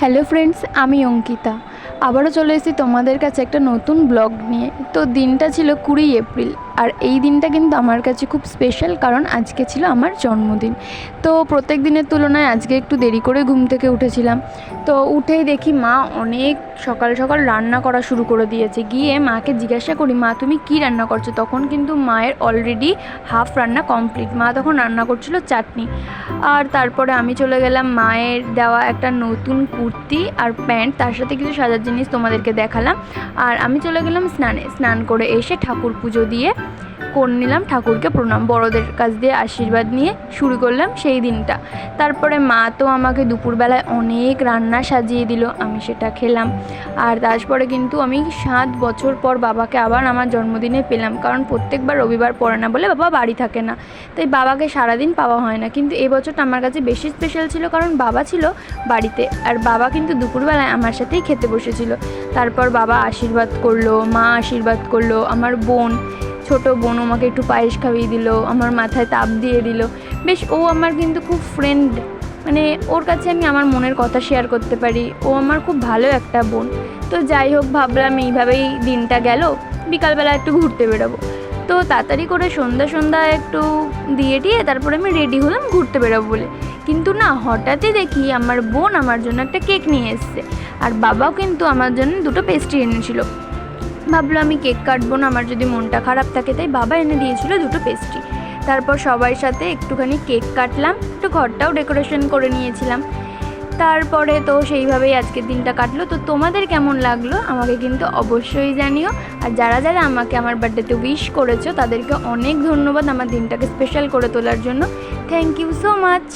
Hello friends, আমি অঙ্কিতা। আবারও চলে এসেছি তোমাদের কাছে একটা নতুন ব্লগ নিয়ে। তো দিনটা ছিল 20 এপ্রিল, আর এই দিনটা কিন্তু আমার কাছে খুব স্পেশাল, কারণ আজকে ছিল আমার জন্মদিন। তো প্রত্যেক দিনের তুলনায় আজকে একটু দেরি করে ঘুম থেকে উঠেছিলাম। তো উঠেই দেখি মা অনেক সকাল সকাল রান্না করা শুরু করে দিয়েছে। গিয়ে মাকে জিজ্ঞাসা করি, মা তুমি কি রান্না করছো? তখন কিন্তু মায়ের অলরেডি হাফ রান্না কমপ্লিট। মা তখন রান্না করছিল চাটনি। আর তারপরে আমি চলে গেলাম মায়ের দেওয়া একটা নতুন কুর্তি আর প্যান্ট, তার সাথে কিছু সাজার জিনিস তোমাদেরকে দেখালাম। আর আমি চলে গেলাম স্নান করে এসে ঠাকুর পুজো দিয়ে করে নিলাম, ঠাকুরকে প্রণাম, বড়দের কাছ দিয়ে আশীর্বাদ নিয়ে শুরু করলাম সেই দিনটা। তারপরে মা তো আমাকে দুপুরবেলায় অনেক রান্না সাজিয়ে দিল, আমি সেটা খেলাম। আর তারপরে কিন্তু আমি 7 বছর পর বাবাকে আবার আমার জন্মদিনে পেলাম, কারণ প্রত্যেকবার রবিবার পড়ে না বলে বাবা বাড়ি থাকে না, তাই বাবাকে সারাদিন পাওয়া হয় না। কিন্তু এই বছরটা আমার কাছে বেশি স্পেশাল ছিল, কারণ বাবা ছিল বাড়িতে, আর বাবা কিন্তু দুপুরবেলায় আমার সাথেই খেতে বসেছিল। তারপর বাবা আশীর্বাদ করলো, মা আশীর্বাদ করলো, আমার ছোট বোন আমাকে একটু পায়েস খাইয়ে দিল, আমার মাথায় তাপ দিয়ে দিল। বেশ, ও আমার কিন্তু খুব ফ্রেন্ড, মানে ওর কাছে আমি আমার মনের কথা শেয়ার করতে পারি। ও আমার খুব ভালো একটা বোন। তো যাই হোক, ভাবলাম এইভাবেই দিনটা গেল, বিকালবেলা একটু ঘুরতে বেরোবো। তো তাড়াতাড়ি করে সন্ধ্যা একটু দিয়ে তারপরে আমি রেডি হলাম ঘুরতে বেরোবো বলে। কিন্তু না, হঠাৎই দেখি আমার বোন আমার জন্য একটা কেক নিয়ে এসছে, আর বাবাও কিন্তু আমার জন্য 2টো পেস্ট্রি এনেছিল। ভাবলো আমি কেক কাটবো না, আমার যদি মনটা খারাপ থাকে, তাই বাবা এনে দিয়েছিল 2টো পেস্ট্রি। তারপর সবার সাথে একটুখানি কেক কাটলাম, একটু ঘরটাও ডেকোরেশন করে নিয়েছিলাম। তারপরে তো সেইভাবেই আজকের দিনটা কাটলো। তো তোমাদের কেমন লাগলো আমাকে কিন্তু অবশ্যই জানিও। আর যারা যারা আমাকে আমার বার্থডেতে উইশ করেছো তাদেরকে অনেক ধন্যবাদ আমার দিনটাকে স্পেশাল করে তোলার জন্য। Thank you so much.